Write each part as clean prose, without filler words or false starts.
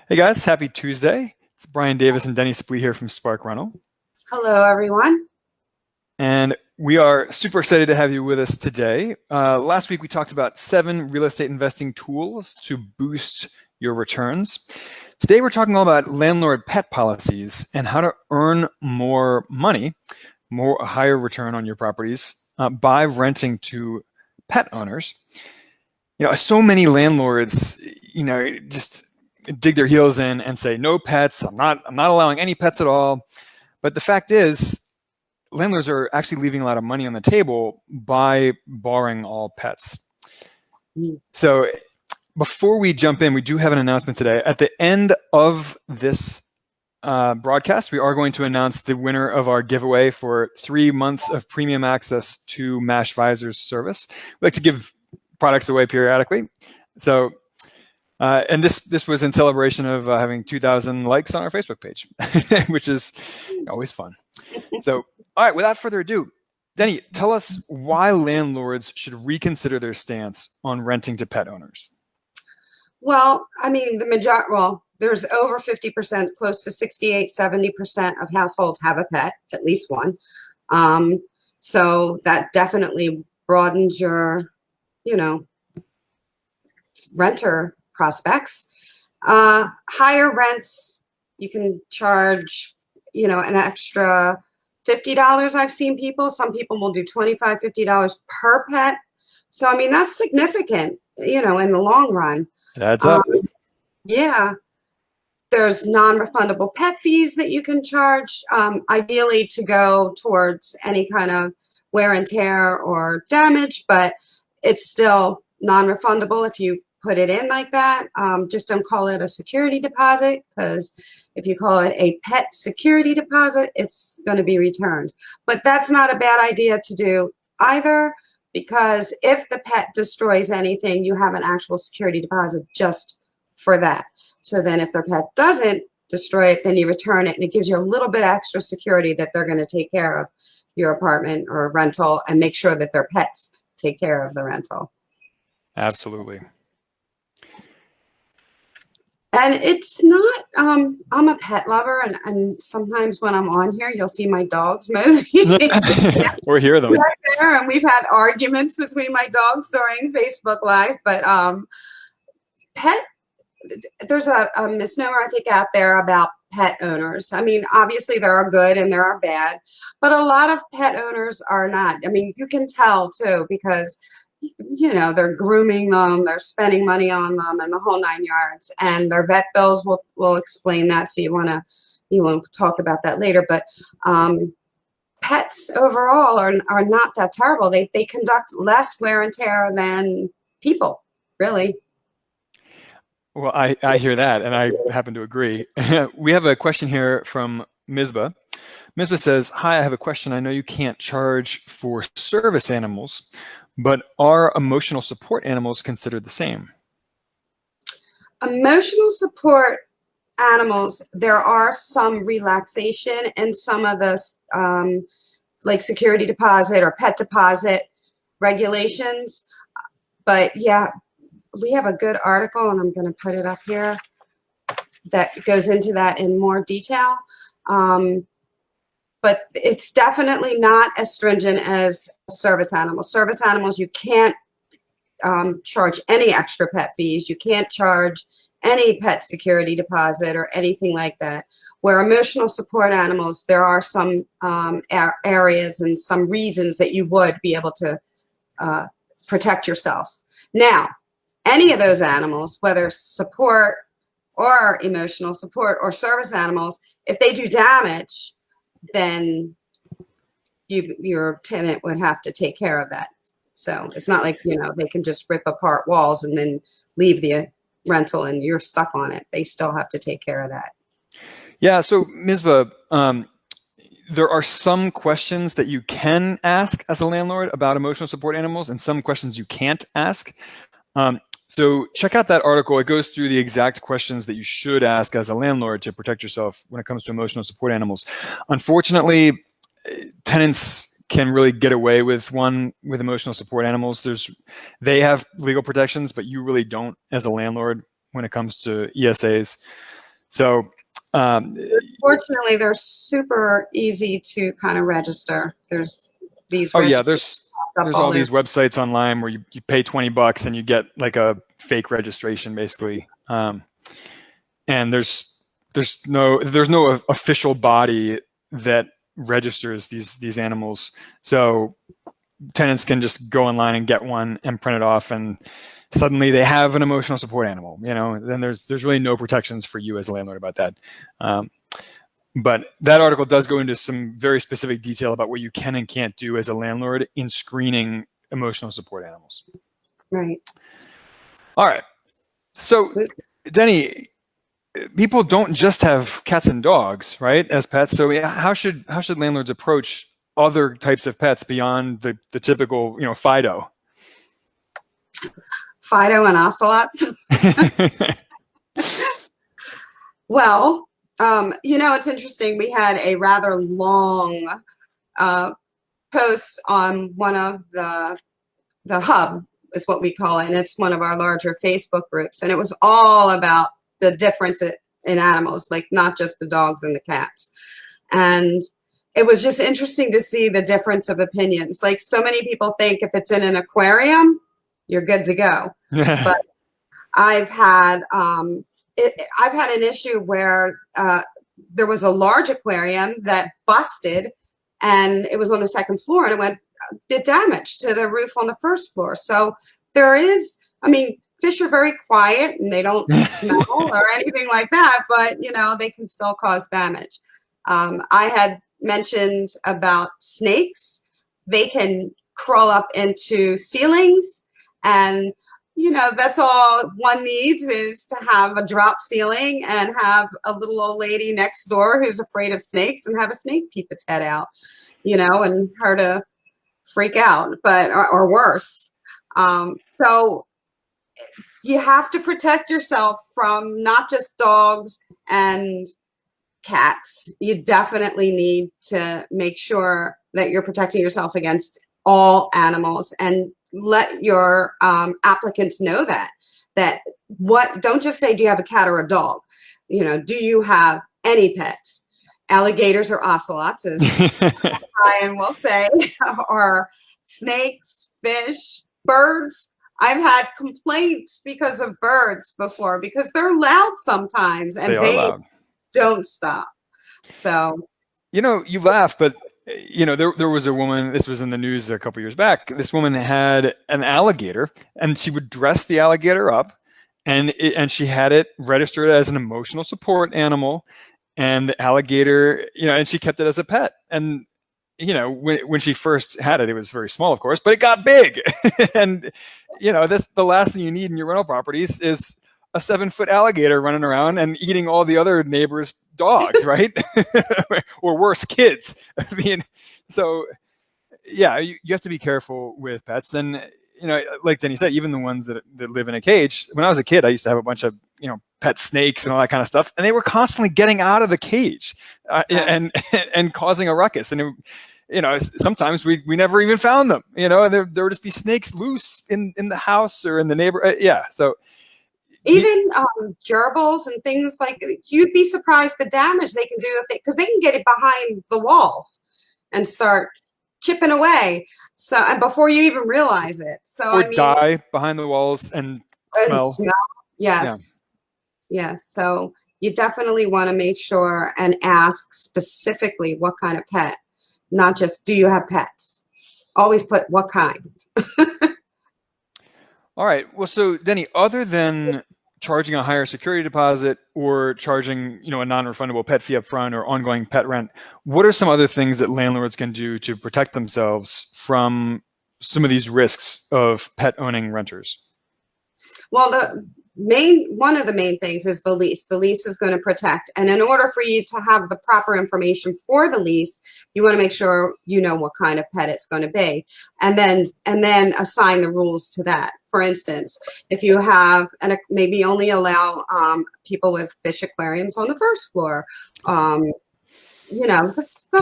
Hey guys, happy Tuesday. It's Brian Davis and Denny Splee here from Spark Rental. Hello, everyone. And we are super excited to have you with us today. Last week we talked about 7 real estate investing tools to boost your returns. Today we're talking all about landlord pet policies and how to earn more money, a higher return on your properties by renting to pet owners. So many landlords, just dig their heels in and say, no pets, I'm not allowing any pets at all. But the fact is, landlords are actually leaving a lot of money on the table by barring all pets. So before we jump in, we do have an announcement today. At the end of this broadcast, we are going to announce the winner of our giveaway for 3 months of premium access to Mash Visors service. We like to give products away periodically. So, and this was in celebration of having 2,000 likes on our Facebook page, which is always fun. So, all right, without further ado, Denny, tell us why landlords should reconsider their stance on renting to pet owners. Well, I mean, there's over 50%, close to 68, 70% of households have a pet, at least one. So that definitely broadens your, renter prospects. Higher rents, you can charge, an extra $50. I've seen people. Some people will do $25, $50 per pet. So, I mean, that's significant, in the long run. It adds up. Yeah. There's non-refundable pet fees that you can charge, ideally to go towards any kind of wear and tear or damage, but it's still non-refundable if you put it in like that. Just don't call it a security deposit, because if you call it a pet security deposit, it's going to be returned. But that's not a bad idea to do either, because if the pet destroys anything, you have an actual security deposit just for that. So then if their pet doesn't destroy it, then you return it, and it gives you a little bit extra security that they're going to take care of your apartment or rental and make sure that their pets take care of the rental. Absolutely. And it's not, I'm a pet lover, and sometimes when I'm on here, you'll see my dogs mostly. Or hear them. Right there, and we've had arguments between my dogs during Facebook Live, but there's a misnomer, I think, out there about pet owners. I mean, obviously there are good and there are bad, but a lot of pet owners are not. I mean, you can tell too, because they're grooming them, they're spending money on them, and the whole 9 yards. And their vet bills will explain that. So you want to talk about that later. But pets overall are not that terrible. They conduct less wear and tear than people, really. Well, I hear that, and I happen to agree. We have a question here from Misbah. Misbah says, hi, I have a question. I know you can't charge for service animals, but are emotional support animals considered the same? Emotional support animals, there are some relaxation in some of the like security deposit or pet deposit regulations. But yeah, we have a good article, and I'm going to put it up here, that goes into that in more detail. But it's definitely not as stringent as service animals. Service animals, you can't charge any extra pet fees. You can't charge any pet security deposit or anything like that. Where emotional support animals, there are some areas and some reasons that you would be able to protect yourself. Now, any of those animals, whether support or emotional support or service animals, if they do damage, then your tenant would have to take care of that. So it's not like, they can just rip apart walls and then leave the rental and you're stuck on it. They still have to take care of that. Yeah, so Misbah, there are some questions that you can ask as a landlord about emotional support animals and some questions you can't ask. So check out that article. It goes through the exact questions that you should ask as a landlord to protect yourself when it comes to emotional support animals. Unfortunately, tenants can really get away with emotional support animals. They have legal protections, but you really don't as a landlord when it comes to ESAs. So, Fortunately, they're super easy to kind of register. There's these oh yeah, registries up there's all all there. these websites online where you pay $20 and you get like a fake registration basically. And there's no official body that registers these animals. So tenants can just go online and get one and print it off, and suddenly they have an emotional support animal. Then there's really no protections for you as a landlord about that. But that article does go into some very specific detail about what you can and can't do as a landlord in screening emotional support animals. Right. All right. So, Denny, people don't just have cats and dogs, right, as pets. So how should landlords approach other types of pets beyond the typical, Fido? Fido and ocelots. Well, it's interesting. We had a rather long post on one of the hub is what we call it, and it's one of our larger Facebook groups, and it was all about the difference in animals, like not just the dogs and the cats. And it was just interesting to see the difference of opinions. Like, so many people think if it's in an aquarium, you're good to go. But I've had an issue where there was a large aquarium that busted, and it was on the second floor, and it did damage to the roof on the first floor. So there is, fish are very quiet and they don't smell or anything like that, but they can still cause damage. I had mentioned about snakes. They can crawl up into ceilings, and that's all one needs is to have a drop ceiling and have a little old lady next door who's afraid of snakes and have a snake peep its head out, and her to freak out, but or worse. So you have to protect yourself from not just dogs and cats. You definitely need to make sure that you're protecting yourself against all animals, and let your applicants know that don't just say, do you have a cat or a dog? Do you have any pets? Alligators or ocelots, as Brian will say, or snakes, fish, birds. I've had complaints because of birds before, because they're loud sometimes and they don't stop. So, you laugh, but there was a woman, this was in the news a couple years back. This woman had an alligator, and she would dress the alligator up, and she had it registered as an emotional support animal, and the alligator, and she kept it as a pet. And when she first had it, it was very small, of course, but it got big. And that's the last thing you need in your rental properties is a 7-foot alligator running around and eating all the other neighbors' dogs, right? Or worse, kids. So yeah, you have to be careful with pets. And like Denny said, even the ones that live in a cage. When I was a kid, I used to have a bunch of pet snakes and all that kind of stuff, and they were constantly getting out of the cage and causing a ruckus. And sometimes we never even found them. And there would just be snakes loose in the house or in the neighbor. Yeah, so. Even gerbils and things like, you'd be surprised the damage they can do because they can get it behind the walls and start chipping away. So, and before you even realize it. So or die behind the walls and smell. Yes. Yeah. Yes. So you definitely want to make sure and ask specifically what kind of pet, not just do you have pets. Always put what kind. All right. Well, so Denny, other than charging a higher security deposit or charging, a non-refundable pet fee up front or ongoing pet rent, what are some other things that landlords can do to protect themselves from some of these risks of pet owning renters? Well, one of the main things is the lease. The lease is going to protect. And in order for you to have the proper information for the lease, you want to make sure you know what kind of pet it's going to be. And then assign the rules to that. For instance, if you have, and maybe only allow people with fish aquariums on the first floor, stuff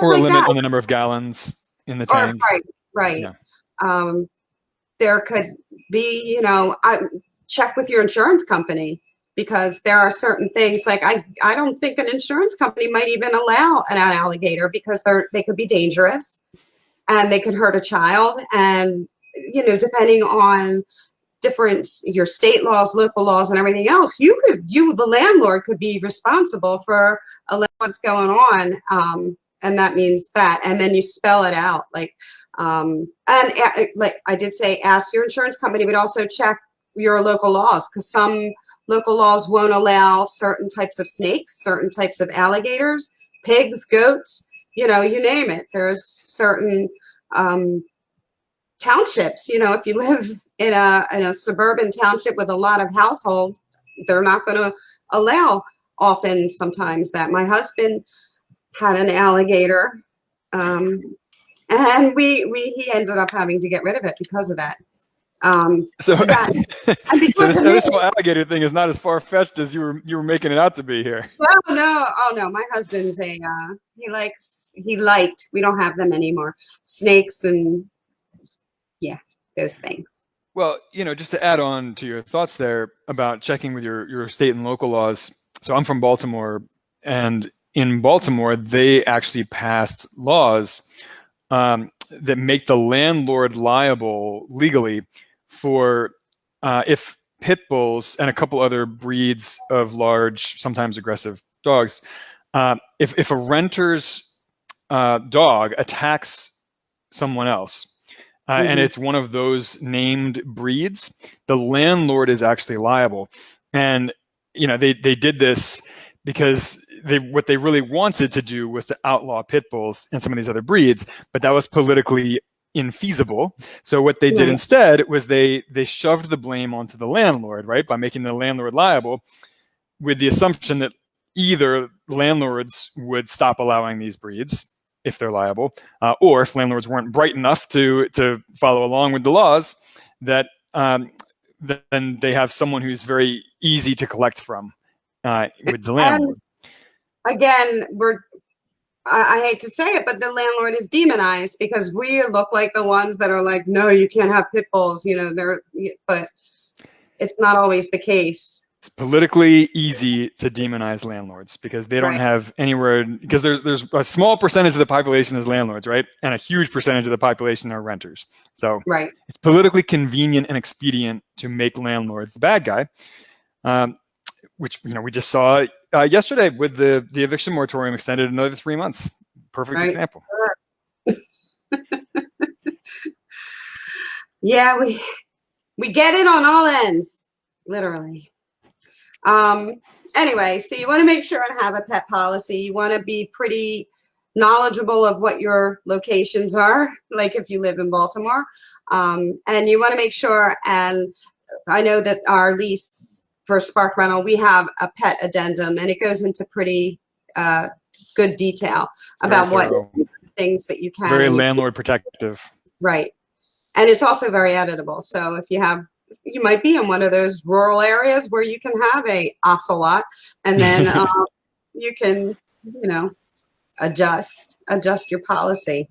or a like limit that. on the number of gallons in the tank. Right. Yeah. There could be, check with your insurance company. because there are certain things like I don't think an insurance company might even allow an alligator because they could be dangerous and they could hurt a child. And, you know, depending on different your state laws, local laws, and everything else, the landlord could be responsible for what's going on. And that means that, and then you spell it out like, like I did say, ask your insurance company, but also check your local laws, because some local laws won't allow certain types of snakes, certain types of alligators, pigs, goats, you know, you name it. There's certain townships, you know, if you live in a suburban township with a lot of households, they're not going to allow sometimes that. My husband had an alligator, and he ended up having to get rid of it because of that. So, and so because this whole alligator thing is not as far fetched as you were making it out to be here. well, no, oh no, my husband's he liked, we don't have them anymore, snakes and those things. Well, you know, just to add on to your thoughts there about checking with your state and local laws. So I'm from Baltimore, and in Baltimore, they actually passed laws that make the landlord liable legally for if pit bulls and a couple other breeds of large, sometimes aggressive dogs, if a renter's dog attacks someone else, and it's one of those named breeds, the landlord is actually liable. And, you know, they did this because what they really wanted to do was to outlaw pit bulls and some of these other breeds, but that was politically infeasible. So what they did instead was they shoved the blame onto the landlord, right, by making the landlord liable, with the assumption that either landlords would stop allowing these breeds if they're liable, or if landlords weren't bright enough to follow along with the laws, that then they have someone who's very easy to collect from with the landlord. And again, I hate to say it, but the landlord is demonized because we look like the ones that are like, no, you can't have pit bulls, you know, but it's not always the case. It's politically easy to demonize landlords because they don't have anywhere, because there's a small percentage of the population is landlords, right? And a huge percentage of the population are renters. So it's politically convenient and expedient to make landlords the bad guy, which, you know, we just saw yesterday with the eviction moratorium extended another 3 months. Perfect example. Yeah, we get it on all ends, literally. Anyway, so you want to make sure and have a pet policy. You want to be pretty knowledgeable of what your locations are, like if you live in Baltimore. And you want to make sure, and I know that our lease for Spark Rental, we have a pet addendum, and it goes into pretty good detail about what things that you can. Very landlord protective. Right. And it's also very editable. So if you might be in one of those rural areas where you can have a ocelot, and then you can, you know, adjust your policy.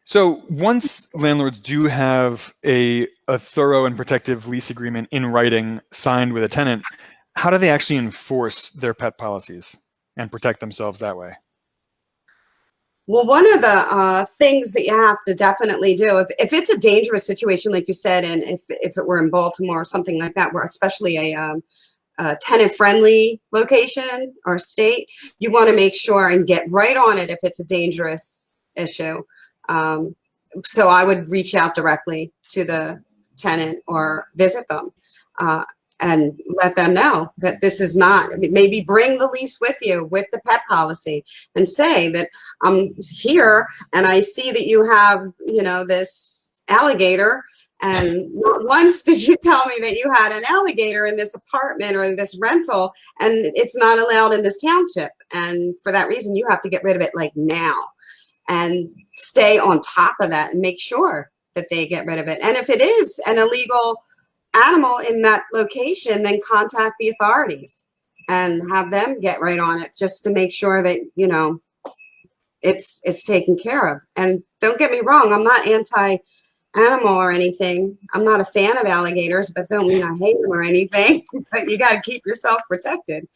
So once landlords do have a thorough and protective lease agreement in writing signed with a tenant, how do they actually enforce their pet policies and protect themselves that way? Well, one of the things that you have to definitely do, if it's a dangerous situation, like you said, and if it were in Baltimore or something like that, where especially a tenant-friendly location or state, you want to make sure and get right on it if it's a dangerous issue. So I would reach out directly to the tenant or visit them and let them know that this is not, maybe bring the lease with you with the pet policy and say that I'm here and I see that you have, you know, this alligator, and not once did you tell me that you had an alligator in this apartment or this rental, and it's not allowed in this township. And for that reason, you have to get rid of it like now, and stay on top of that and make sure that they get rid of it. And if it is an illegal animal in that location, then contact the authorities and have them get right on it, just to make sure that, you know, it's taken care of. And don't get me wrong, I'm not anti animal or anything. I'm not a fan of alligators, but don't mean I hate them or anything. But you got to keep yourself protected.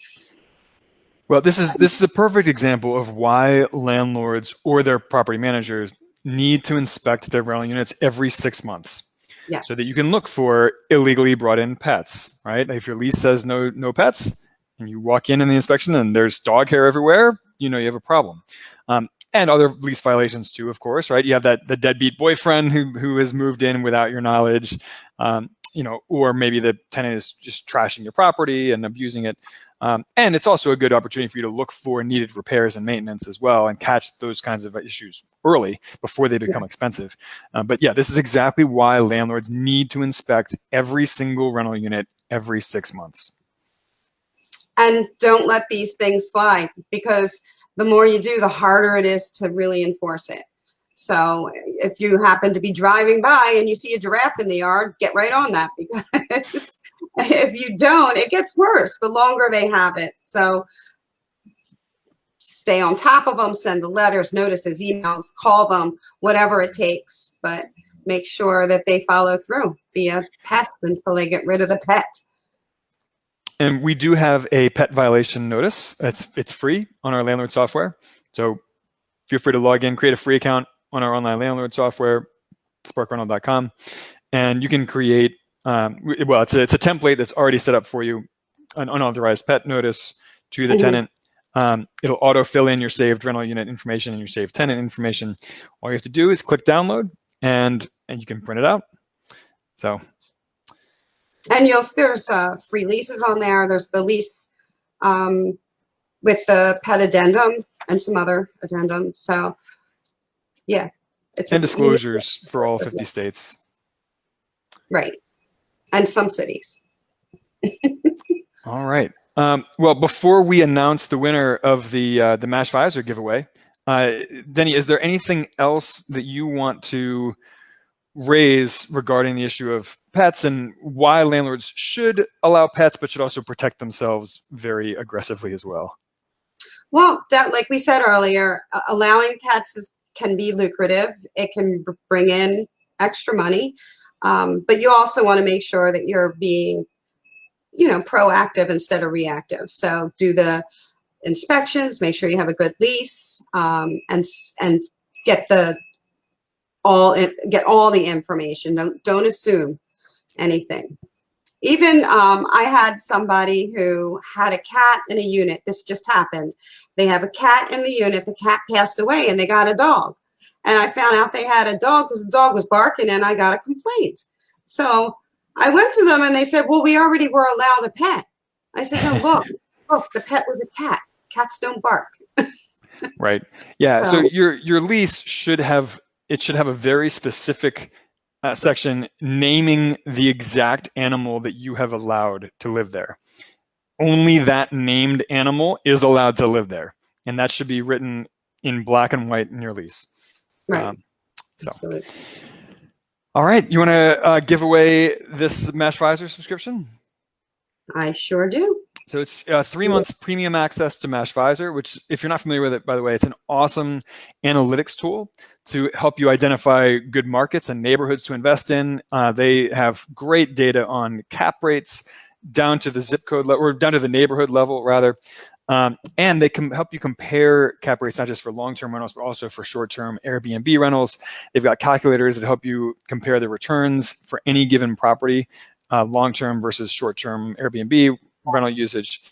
Well, this is a perfect example of why landlords or their property managers need to inspect their rental units every 6 months. Yeah. So that you can look for illegally brought in pets, right? If your lease says no pets, and you walk in the inspection and there's dog hair everywhere, you know you have a problem. And other lease violations too, of course, right? You have the deadbeat boyfriend who has moved in without your knowledge, or maybe the tenant is just trashing your property and abusing it. And it's also a good opportunity for you to look for needed repairs and maintenance as well and catch those kinds of issues early before they become expensive. But yeah, this is exactly why landlords need to inspect every single rental unit every 6 months. And don't let these things slide, because the more you do, the harder it is to really enforce it. So if you happen to be driving by and you see a giraffe in the yard, get right on that, because if you don't, it gets worse the longer they have it. So stay on top of them, send the letters, notices, emails, call them, whatever it takes, but make sure that they follow through. Be a pest until they get rid of the pet. And we do have a pet violation notice. It's free on our landlord software. So feel free to log in, create a free account on our online landlord software, sparkrental.com, and you can create, it's a template that's already set up for you, an unauthorized pet notice to the tenant. It'll auto fill in your saved rental unit information and your saved tenant information. All you have to do is click download, and you can print it out. So. And there's free leases on there. There's the lease with the pet addendum and some other addendum. So yeah. And disclosures for all 50 states. Right. And some cities. All right. Well, before we announce the winner of the Mash Visor giveaway, Denny, is there anything else that you want to raise regarding the issue of pets and why landlords should allow pets, but should also protect themselves very aggressively as well? Well, like we said earlier, allowing pets can be lucrative. It can bring in extra money, but you also want to make sure that you're being, proactive instead of reactive. So do the inspections, make sure you have a good lease, and get all the information. Don't assume anything. Even I had somebody who had a cat in a unit. This just happened. They have a cat in the unit. The cat passed away and they got a dog. And I found out they had a dog because the dog was barking and I got a complaint. So I went to them and they said, well, we already were allowed a pet. I said, no, look, the pet was a cat. Cats don't bark. Right. Yeah. So your lease should have a very specific section naming the exact animal that you have allowed to live there. Only that named animal is allowed to live there. And that should be written in black and white in your lease. Right. Absolutely. All right. You want to give away this Mash Visor subscription? I sure do. So it's 3 months premium access to Mash Visor, which, if you're not familiar with it, by the way, it's an awesome analytics tool to help you identify good markets and neighborhoods to invest in. They have great data on cap rates down to the zip code level, or down to the neighborhood level, rather. And they can help you compare cap rates, not just for long-term rentals, but also for short-term Airbnb rentals. They've got calculators that help you compare the returns for any given property, long-term versus short-term Airbnb rental usage,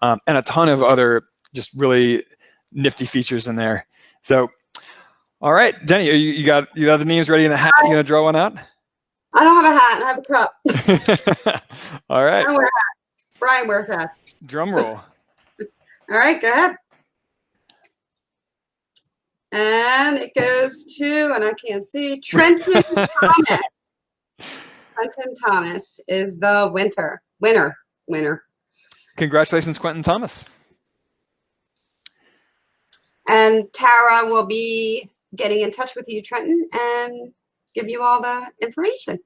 and a ton of other just really nifty features in there. So, all right, Denny, you got the names ready in the hat? You gonna draw one out? I don't have a hat. I have a cup. All right. I don't wear hats. Brian wears hats. Drum roll. All right, go ahead. And it goes to, and I can't see, Trenton Thomas. Trenton Thomas is the winner. Congratulations, Quentin Thomas. And Tara will be getting in touch with you, Trenton, and give you all the information.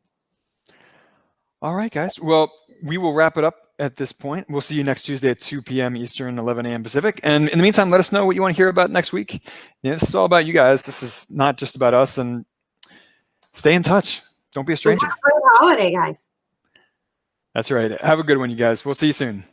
All right, guys. Well, we will wrap it up at this point. We'll see you next Tuesday at 2 p.m. Eastern, 11 a.m. Pacific. And in the meantime, let us know what you want to hear about next week. This is all about you guys. This is not just about us. And stay in touch. Don't be a stranger. Have a great holiday, guys. That's right. Have a good one, you guys. We'll see you soon.